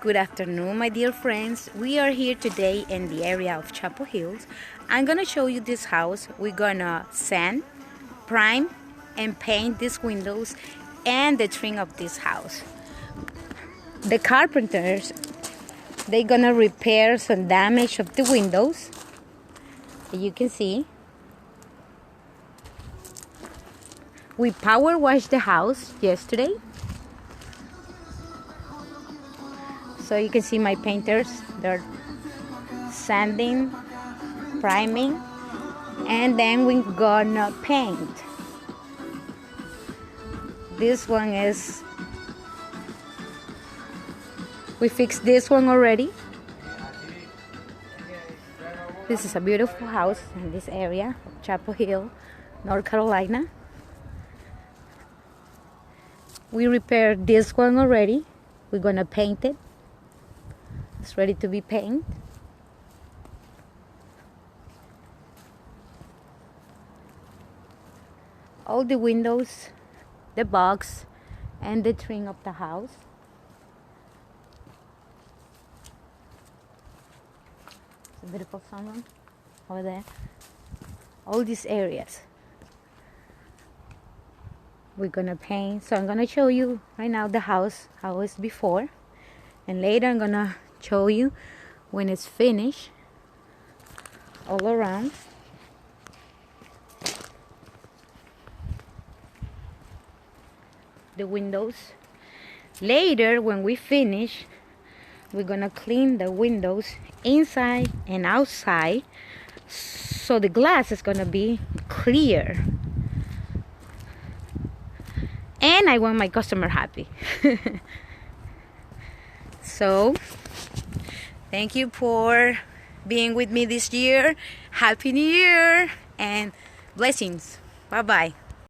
Good afternoon, my dear friends. We are here today in the area of Chapel Hills. I'm gonna show you this house. We're gonna sand, prime, and paint these windows and the trim of this house. The carpenters, they're gonna repair some damage of the windows. You can see. We power washed the house yesterday. So you can see my painters, they're sanding, priming, and then we're gonna paint. This one is, we fixed this one already. This is a beautiful house in this area of Chapel Hill, North Carolina. We repaired this one already. We're gonna paint it. It's ready to be painted. All the windows, the box, and the trim of the house. It's a beautiful sunroom over there. All these areas we're gonna paint. So I'm gonna show you right now the house, how it's before, and later I'm gonna show you when it's finished all around. The windows. Later when we finish, we're gonna clean the windows inside and outside, so the glass is gonna be clear. And I want my customer happy. So thank you for being with me this year. Happy New Year and blessings. Bye-bye.